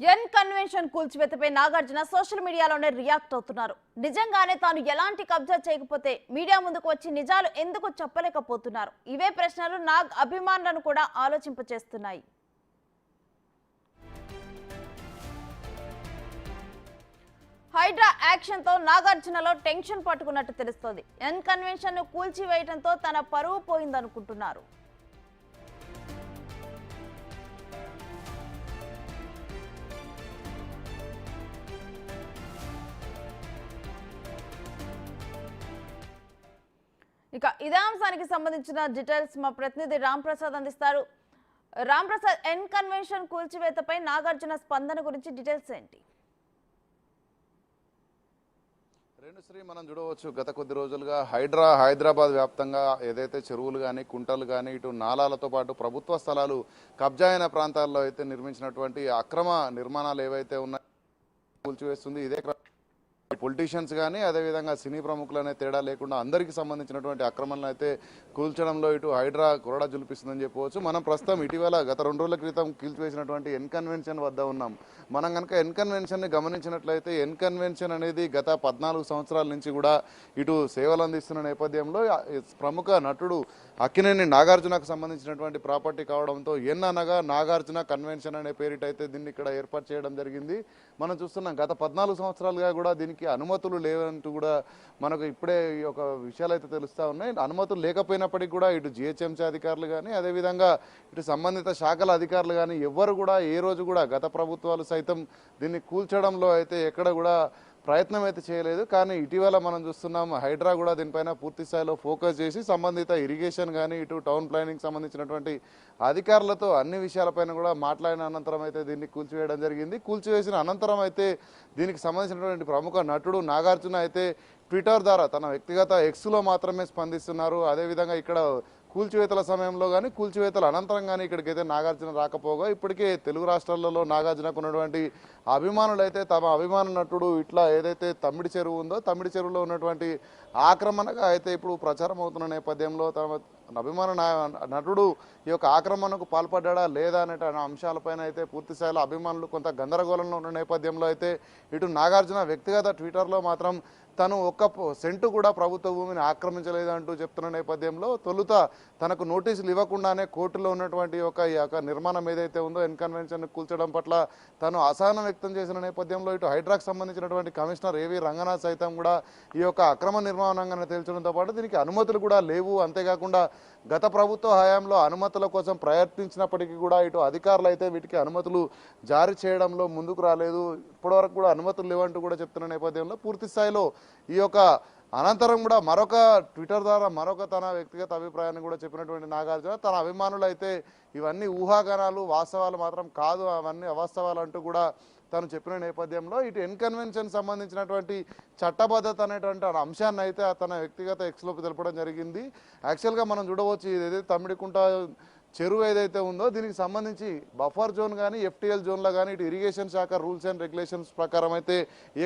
ఎన్ convention కూల్చివేతపై Nagarjuna social మీడియాలోనే react అవుతున్నారు. నిజంగానే తాను ఎలాంటి కబ్జా చేయకపోతే మీడియా ముందుకు వచ్చి నిజాలు ఎందుకు చెప్పలేకపోతున్నారు? ఇవే ప్రశ్నలు నాగ్ అభిమానులను కూడా ఆలోచింపచేస్తున్నాయి. హైడ్రా యాక్షన్ తో నాగార్జునలో టెన్షన్ పట్టుకున్నట్టు తెలుస్తోంది. ఎన్ కన్వెన్షన్ ను కూల్చివేయడంతో తన పరువు పోయిందనుకుంటున్నారు. ఇక ఇదే అంశానికి సంబంధించిన డీటెయిల్స్ మా ప్రతినిధి రామ్ ప్రసాద్ అందిస్తారు. రామ్ ప్రసాద్, ఎన్ కన్వెన్షన్ కూల్చివేతపై నాగార్జున స్పందన గురించి డీటెయిల్స్ ఏంటి? రేణుశ్రీ, మనం చూడవచ్చు గత కొద్ది రోజులుగా హైదరాబాద్ వ్యాప్తంగా ఏదైతే చెరువులు కానీ కుంటలు కానీ ఇటు నాలాలతో పాటు ప్రభుత్వ స్థలాలు కబ్జా అయిన ప్రాంతాల్లో అయితే నిర్మించినటువంటి అక్రమ నిర్మాణాలు ఏవైతే ఉన్నాయో కూల్చివేస్తుంది. ఇదే పొలిటీషియన్స్ కానీ అదేవిధంగా సినీ ప్రముఖులనే తేడా లేకుండా అందరికీ సంబంధించినటువంటి అక్రమాలను అయితే కూల్చడంలో ఇటు హైడ్రా కొరడా జులిపిస్తుందని చెప్పవచ్చు. మనం ప్రస్తుతం ఇటీవల గత 2 రోజుల క్రితం కూల్చివేసినటువంటి ఎన్ కన్వెన్షన్ వద్ద ఉన్నాం. మనం కనుక ఎన్ కన్వెన్షన్ని గమనించినట్లయితే ఎన్ కన్వెన్షన్ అనేది గత 14 సంవత్సరాల నుంచి కూడా ఇటు సేవలు అందిస్తున్న నేపథ్యంలో ప్రముఖ నటుడు అక్కినేని నాగార్జునకు సంబంధించినటువంటి ప్రాపర్టీ కావడంతో ఎన్ అనగా నాగార్జున కన్వెన్షన్ అనే పేరిటైతే దీన్ని ఇక్కడ ఏర్పాటు చేయడం జరిగింది. మనం చూస్తున్నాం గత 14 సంవత్సరాలుగా కూడా దీనికి అనుమతులు లేవంటూ కూడా మనకు ఇప్పుడే ఈ యొక్క విషయాలు అయితే తెలుస్తూ ఉన్నాయి. అనుమతులు లేకపోయినప్పటికీ కూడా ఇటు జిహెచ్ఎంసీ అధికారులు కానీ అదేవిధంగా ఇటు సంబంధిత శాఖల అధికారులు కానీ ఎవ్వరు కూడా ఏ రోజు కూడా గత ప్రభుత్వాలు సైతం దీన్ని కూల్చడంలో అయితే ఎక్కడ కూడా ప్రయత్నం అయితే చేయలేదు. కానీ ఇటీవల మనం చూస్తున్నాం హైడ్రా కూడా దీనిపైన పూర్తి స్థాయిలో ఫోకస్ చేసి సంబంధిత ఇరిగేషన్ కానీ ఇటు టౌన్ ప్లానింగ్ సంబంధించినటువంటి అధికారులతో అన్ని విషయాలపైన కూడా మాట్లాడిన అనంతరం అయితే దీన్ని కూల్చివేయడం జరిగింది. కూల్చివేసిన అనంతరం అయితే దీనికి సంబంధించినటువంటి ప్రముఖ నటుడు నాగార్జున అయితే ట్విట్టర్ ద్వారా తన వ్యక్తిగత ఎక్స్లో మాత్రమే స్పందిస్తున్నారు. అదేవిధంగా ఇక్కడ కూల్చివేతల సమయంలో కానీ కూల్చివేతల అనంతరం కానీ ఇక్కడికైతే నాగార్జున రాకపోగా ఇప్పటికే తెలుగు రాష్ట్రాలలో నాగార్జునకు ఉన్నటువంటి అభిమానులు అయితే తమ అభిమాన నటుడు ఇట్లా ఏదైతే తమ్మిడి చెరువు ఉందో తమ్మిడి చెరువులో ఉన్నటువంటి ఆక్రమణగా అయితే ఇప్పుడు ప్రచారం అవుతున్న నేపథ్యంలో తమ అభిమాన నటుడు ఈ యొక్క ఆక్రమణకు పాల్పడ్డా లేదా అనే అంశాలపైన అయితే పూర్తి స్థాయిలో అభిమానులు కొంత గందరగోళంలో ఉన్న నేపథ్యంలో అయితే ఇటు నాగార్జున వ్యక్తిగత ట్విట్టర్లో మాత్రం తను ఒక్క సెంటు కూడా ప్రభుత్వ భూమిని ఆక్రమించలేదంటూ చెప్తున్న నేపథ్యంలో తొలుత తనకు నోటీసులు ఇవ్వకుండానే కోర్టులో ఉన్నటువంటి ఈ యొక్క నిర్మాణం ఏదైతే ఉందో ఎన్ కన్వెన్షన్ కూల్చడం పట్ల తను అసహనం వ్యక్తం చేసిన నేపథ్యంలో ఇటు హైడ్రాకు సంబంధించినటువంటి కమిషనర్ ఏవి రంగనాథ్ సైతం కూడా ఈ యొక్క అక్రమ నిర్మాణంగా తేల్చడంతో పాటు దీనికి అనుమతులు కూడా లేవు, అంతేకాకుండా గత ప్రభుత్వ హయాంలో అనుమతుల కోసం ప్రయత్నించినప్పటికీ కూడా ఇటు అధికారులు అయితే వీటికి అనుమతులు జారీ చేయడంలో ముందుకు రాలేదు, ఇప్పటివరకు కూడా అనుమతులు లేవంటూ కూడా చెప్తున్న నేపథ్యంలో పూర్తి స్థాయిలో ఈ యొక్క అనంతరం కూడా మరొక ట్విట్టర్ ద్వారా మరొక తన వ్యక్తిగత అభిప్రాయాన్ని కూడా చెప్పినటువంటి నాగార్జున తన అభిమానులు అయితే ఇవన్నీ ఊహాగానాలు వాస్తవాలు మాత్రం కాదు, అవన్నీ అవాస్తవాలు అంటూ కూడా తను చెప్పిన నేపథ్యంలో ఇటు ఎన్ కన్వెన్షన్ సంబంధించినటువంటి చట్టబద్ధత అనేటువంటి అంశాన్ని అయితే తన వ్యక్తిగత ఎక్స్లోకి తెలపడం జరిగింది. యాక్చువల్గా మనం చూడవచ్చు ఏదైతే తమ్మిడికుంట చెరువు ఏదైతే ఉందో దీనికి సంబంధించి బఫర్ జోన్ కానీ ఎఫ్టీఎల్ జోన్లో కానీ ఇటు ఇరిగేషన్ శాఖ రూల్స్ అండ్ రెగ్యులేషన్స్ ప్రకారం అయితే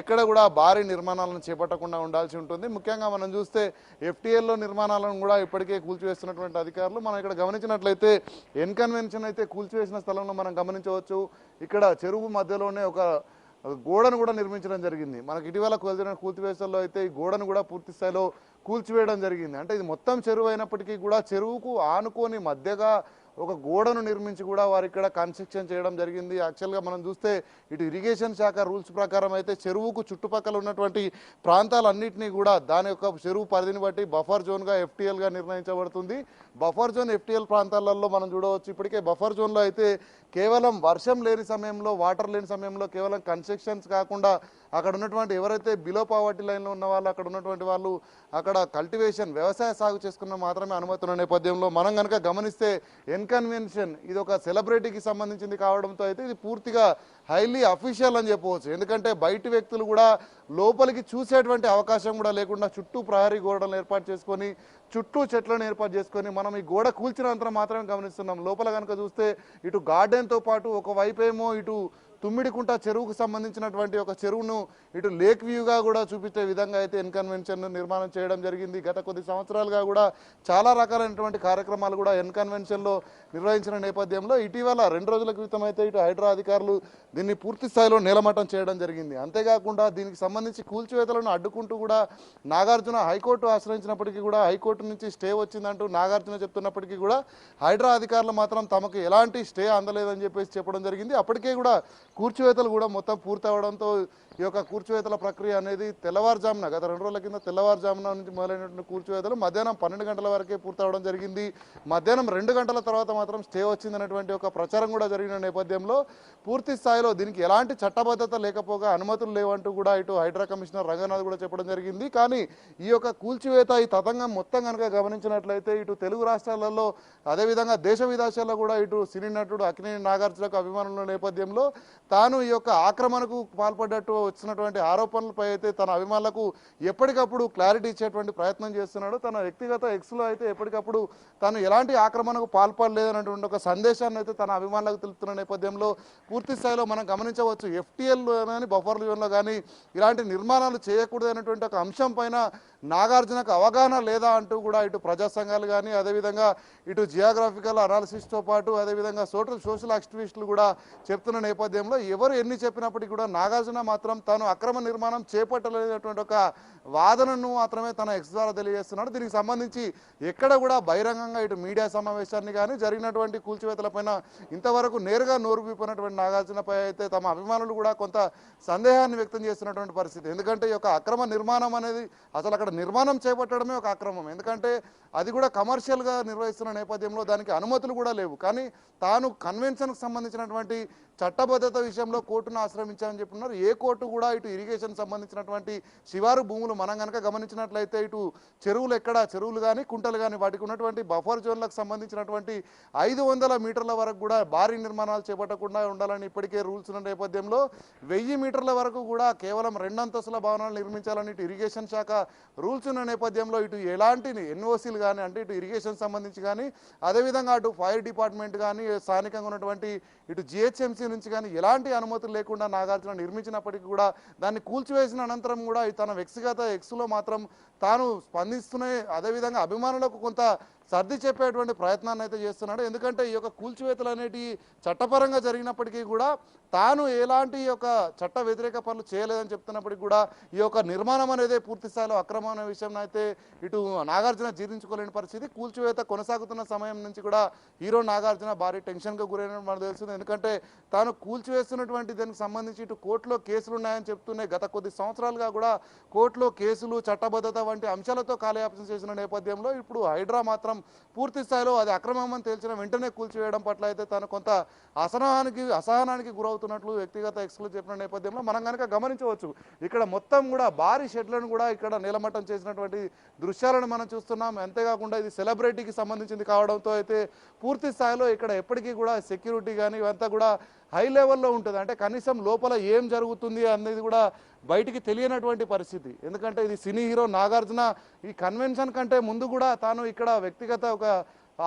ఎక్కడ కూడా భారీ నిర్మాణాలను చేపట్టకుండా ఉండాల్సి ఉంటుంది. ముఖ్యంగా మనం చూస్తే ఎఫ్టీఎల్లో నిర్మాణాలను కూడా ఇప్పటికే కూల్చివేస్తున్నటువంటి అధికారులు మనం ఇక్కడ గమనించినట్లయితే ఎన్ కన్వెన్షన్ అయితే కూల్చివేసిన స్థలంలో మనం గమనించవచ్చు. ఇక్కడ చెరువు మధ్యలోనే ఒక గోడను కూడా నిర్మించడం జరిగింది. మనకి ఇటీవల కూల్చివేతల్లో అయితే ఈ గోడను కూడా పూర్తి స్థాయిలో కూల్చివేయడం జరిగింది. అంటే ఇది మొత్తం చెరువు అయినప్పటికీ కూడా చెరువుకు ఆనుకొని మధ్యగా ఒక గోడను నిర్మించి కూడా వారు ఇక్కడ కన్స్ట్రక్షన్ చేయడం జరిగింది. యాక్చువల్గా మనం చూస్తే ఇటు ఇరిగేషన్ శాఖ రూల్స్ ప్రకారం అయితే చెరువుకు చుట్టుపక్కల ఉన్నటువంటి ప్రాంతాలన్నింటినీ కూడా దాని యొక్క చెరువు పరిధిని బట్టి బఫర్ జోన్గా ఎఫ్టీఎల్గా నిర్ణయించబడుతుంది. బఫర్ జోన్ ఎఫ్టీఎల్ ప్రాంతాలలో మనం చూడవచ్చు ఇప్పటికే బఫర్ జోన్లో అయితే కేవలం వర్షం లేని సమయంలో వాటర్ లేని సమయంలో కేవలం కన్స్ట్రక్షన్స్ కాకుండా అక్కడ ఉన్నటువంటి ఎవరైతే బిలో పావర్టీ లైన్లో ఉన్న వాళ్ళు అక్కడ ఉన్నటువంటి వాళ్ళు అక్కడ కల్టివేషన్ వ్యవసాయ సాగు చేసుకున్న మాత్రమే అనుమతి ఉన్న నేపథ్యంలో మనం కనుక గమనిస్తే ఎన్ కన్వెన్షన్ ఇది ఒక సెలబ్రిటీకి సంబంధించింది కావడంతో అయితే ఇది పూర్తిగా హైలీ అఫీషియల్ అని చెప్పవచ్చు. ఎందుకంటే బయటి వ్యక్తులు కూడా లోపలికి చూసేటువంటి అవకాశం కూడా లేకుండా చుట్టూ ప్రహరీ గోడలను ఏర్పాటు చేసుకొని చుట్టూ చెట్లను ఏర్పాటు చేసుకొని మనం ఈ గోడ కూల్చినంతరం మాత్రమే గమనిస్తున్నాం. లోపల కనుక చూస్తే ఇటు గార్డెన్తో పాటు ఒకవైపు ఏమో ఇటు తుమ్మిడికుంట చెరువుకు సంబంధించినటువంటి ఒక చెరువును ఇటు లేక్ వ్యూగా కూడా చూపించే విధంగా అయితే ఎన్ కన్వెన్షన్ నిర్మాణం చేయడం జరిగింది. గత కొద్ది సంవత్సరాలుగా కూడా చాలా రకాలైనటువంటి కార్యక్రమాలు కూడా ఎన్ కన్వెన్షన్లో నిర్వహించిన నేపథ్యంలో ఇటీవల 2 రోజుల క్రితం అయితే ఇటు హైడ్రా అధికారులు దీన్ని పూర్తి స్థాయిలో నేలమట్టం చేయడం జరిగింది. అంతేకాకుండా దీనికి సంబంధించి కూల్చివేతలను అడ్డుకుంటూ కూడా నాగార్జున హైకోర్టు ఆశ్రయించినప్పటికీ కూడా హైకోర్టు నుంచి స్టే వచ్చిందంటూ నాగార్జున చెప్తున్నప్పటికీ కూడా హైడ్రా అధికారులు మాత్రం తమకు ఎలాంటి స్టే అందలేదని చెప్పేసి చెప్పడం జరిగింది. అప్పటికే కూడా కూల్చివేతలు కూడా మొత్తం పూర్తవడంతో ఈ యొక్క కూల్చివేతల ప్రక్రియ అనేది తెల్లవారుజామున గత 2 రోజుల కింద తెల్లవారుజామున నుంచి మొదలైనటువంటి కూల్చివేతలు మధ్యాహ్నం 12 గంటల వరకే పూర్తవడం జరిగింది. మధ్యాహ్నం 2 గంటల తర్వాత మాత్రం స్టే వచ్చిందనేటువంటి ఒక ప్రచారం కూడా జరిగిన నేపథ్యంలో పూర్తి స్థాయిలో దీనికి ఎలాంటి చట్టబద్ధత లేకపోగా అనుమతులు లేవంటూ కూడా ఇటు హైడ్రా కమిషనర్ రంగనాథ్ కూడా చెప్పడం జరిగింది. కానీ ఈ యొక్క కూల్చివేత ఈ తతంగం మొత్తం కనుక గమనించినట్లయితే ఇటు తెలుగు రాష్ట్రాలలో అదేవిధంగా దేశ విదేశాల్లో కూడా ఇటు సినీ నటుడు అక్కినేని నాగార్జునకు అభిమానుల నేపథ్యంలో తాను ఈ యొక్క ఆక్రమణకు పాల్పడ్డట్టు వచ్చినటువంటి ఆరోపణలపై అయితే తన అభిమానులకు ఎప్పటికప్పుడు క్లారిటీ ఇచ్చేటువంటి ప్రయత్నం చేస్తున్నాడు. తన వ్యక్తిగత ఎక్స్లో అయితే ఎప్పటికప్పుడు తాను ఎలాంటి ఆక్రమణకు పాల్పడలేదనేటువంటి ఒక సందేశాన్ని అయితే తన అభిమానులకు తెలుపుతున్న నేపథ్యంలో పూర్తి స్థాయిలో మనం గమనించవచ్చు. FTL కానీ బఫర్ జోన్లో కానీ ఇలాంటి నిర్మాణాలు చేయకూడదు అనేటువంటి ఒక అంశం పైన నాగార్జునకు అవగాహన లేదా అంటూ కూడా ఇటు ప్రజా సంఘాలు కానీ అదేవిధంగా ఇటు జియోగ్రాఫికల్ అనాలిసిస్తో పాటు అదేవిధంగా సోషల్ యాక్టివిస్టులు కూడా చెప్తున్న నేపథ్యంలో ఎవరు ఎన్ని చెప్పినప్పటికీ కూడా నాగార్జున మాత్రం తాను అక్రమ నిర్మాణం చేపట్టలేనటువంటి ఒక వాదనను మాత్రమే తన ఎక్స్ ద్వారా తెలియజేస్తున్నాడు. దీనికి సంబంధించి ఎక్కడ కూడా బహిరంగంగా ఇటు మీడియా సమావేశాన్ని కానీ జరిగినటువంటి కూల్చివేతలపైన ఇంతవరకు నేరుగా నోరు విప్పినటువంటి నాగార్జునపై అయితే తమ అభిమానులు కూడా కొంత సందేహాన్ని వ్యక్తం చేస్తున్నటువంటి పరిస్థితి. ఎందుకంటే ఈ యొక్క అక్రమ నిర్మాణం అనేది అసలు అక్కడ నిర్మాణం చేపట్టడమే ఒక అక్రమం. ఎందుకంటే అది కూడా కమర్షియల్గా నిర్వహిస్తున్న నేపథ్యంలో దానికి అనుమతులు కూడా లేవు. కానీ తాను కన్వెన్షన్కు సంబంధించినటువంటి చట్టబద్ధత విషయంలో కోర్టును ఆశ్రయించామని చెప్తున్నారు. ఏ కోర్టు కూడా ఇటు ఇరిగేషన్ సంబంధించినటువంటి శివారు భూములు మనం కనుక గమనించినట్లయితే ఇటు చెరువులు కానీ కుంటలు కానీ వాటికి ఉన్నటువంటి బఫర్ జోన్లకు సంబంధించినటువంటి 500 మీటర్ల వరకు కూడా భారీ నిర్మాణాలు చేపట్టకుండా ఉండాలని ఇప్పటికే రూల్స్ ఉన్న నేపథ్యంలో 1000 మీటర్ల వరకు కూడా కేవలం 2 అంతస్తుల భవనాలు నిర్మించాలని ఇటు ఇరిగేషన్ శాఖ రూల్స్ ఉన్న నేపథ్యంలో ఇటు ఎలాంటి ఎన్ఓసీలు కానీ అంటే ఇటు ఇరిగేషన్ సంబంధించి కానీ అదేవిధంగా అటు ఫైర్ డిపార్ట్మెంట్ కానీ స్థానికంగా ఉన్నటువంటి ఇటు GHMC నుంచి కానీ ఎలాంటి అనుమతులు లేకుండా నాగార్జున నిర్మించినప్పటికీ కూడా దాన్ని కూల్చివేసిన అనంతరం కూడా తన వ్యక్తిగత ఎక్స్లో మాత్రం తాను స్పందిస్తూనే అదేవిధంగా అభిమానులకు కొంత సర్ది చెప్పేటువంటి ప్రయత్నాన్ని అయితే చేస్తున్నాడు. ఎందుకంటే ఈ యొక్క కూల్చివేతలు అనేటివి చట్టపరంగా జరిగినప్పటికీ కూడా తాను ఎలాంటి యొక్క చట్ట వ్యతిరేక పనులు చేయలేదని చెప్తున్నప్పటికీ కూడా ఈ యొక్క నిర్మాణం అనేది పూర్తి స్థాయిలో అక్రమం అనే విషయం అయితే ఇటు నాగార్జున జీర్ణించుకోలేని పరిస్థితి. కూల్చివేత కొనసాగుతున్న సమయం నుంచి కూడా హీరో నాగార్జున భారీ టెన్షన్గా గురైన మనకు తెలుస్తుంది. ఎందుకంటే తాను కూల్చివేస్తున్నటువంటి దానికి సంబంధించి ఇటు కోర్టులో కేసులు ఉన్నాయని చెప్తున్నాయి. గత కొద్ది సంవత్సరాలుగా కూడా కోర్టులో కేసులు చట్టబద్ధత వంటి అంశాలతో కాలయాపన చేసిన నేపథ్యంలో ఇప్పుడు హైడ్రా మాత్రం పూర్తి స్థాయిలో అది అక్రమమని తేల్చిన వెంటనే కూల్చివేయడం పట్ల అయితే తాను కొంత అసహనానికి గురవుతున్నట్లు వ్యక్తిగత ఎక్స్లు చెప్పిన నేపథ్యంలో మనం కనుక గమనించవచ్చు. ఇక్కడ మొత్తం కూడా భారీ షెడ్లను కూడా ఇక్కడ నీలమట్టం చేసినటువంటి దృశ్యాలను మనం చూస్తున్నాం. అంతేకాకుండా ఇది సెలబ్రిటీకి సంబంధించింది కావడంతో అయితే పూర్తి స్థాయిలో ఇక్కడ ఎప్పటికీ కూడా సెక్యూరిటీ కానీ ఇవంతా కూడా హై లెవెల్లో ఉంటుంది. అంటే కనీసం లోపల ఏం జరుగుతుంది అనేది కూడా బయటికి తెలియనటువంటి పరిస్థితి. ఎందుకంటే ఇది సినీ హీరో నాగార్జున ఈ కన్వెన్షన్ కంటే ముందు కూడా తాను ఇక్కడ వ్యక్తిగత ఒక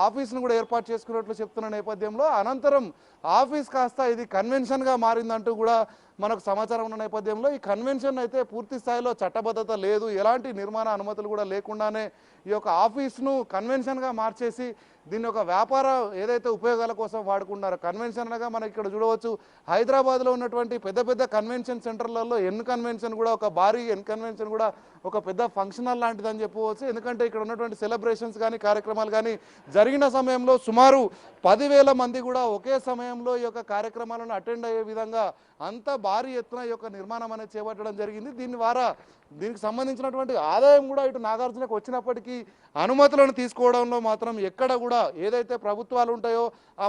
ఆఫీస్ను కూడా ఏర్పాటు చేసుకున్నట్లు చెప్తున్న నేపథ్యంలో అనంతరం ఆఫీస్ కాస్త ఇది కన్వెన్షన్గా మారిందంటూ కూడా మనకు సమాచారం ఉన్న నేపథ్యంలో ఈ కన్వెన్షన్ అయితే పూర్తి స్థాయిలో చట్టబద్ధత లేదు, ఎలాంటి నిర్మాణ అనుమతులు కూడా లేకుండానే ఈ యొక్క ఆఫీస్ను కన్వెన్షన్గా మార్చేసి దీన్ని ఒక వ్యాపార ఏదైతే ఉపయోగాల కోసం వాడుకున్నారో కన్వెన్షన్ అనగా మనకి ఇక్కడ చూడవచ్చు హైదరాబాద్లో ఉన్నటువంటి పెద్ద పెద్ద కన్వెన్షన్ సెంటర్లలో ఎన్ కన్వెన్షన్ కూడా ఒక భారీ ఎన్ కన్వెన్షన్ కూడా ఒక పెద్ద ఫంక్షనల్ లాంటిదని చెప్పవచ్చు. ఎందుకంటే ఇక్కడ ఉన్నటువంటి సెలబ్రేషన్స్ కానీ కార్యక్రమాలు కానీ జరిగిన సమయంలో సుమారు 10,000 మంది కూడా ఒకే సమయంలో ఈ యొక్క కార్యక్రమాలను అటెండ్ అయ్యే విధంగా అంత భారీ ఎత్తున ఈ యొక్క నిర్మాణం అనేది చేపట్టడం జరిగింది. దీని ద్వారా దీనికి సంబంధించినటువంటి ఆదాయం కూడా ఇటు నాగార్జునకు వచ్చినప్పటికీ అనుమతులను తీసుకోవడంలో మాత్రం ఎక్కడ కూడా ఏదైతే ప్రభుత్వాలు ఉంటాయో ఆ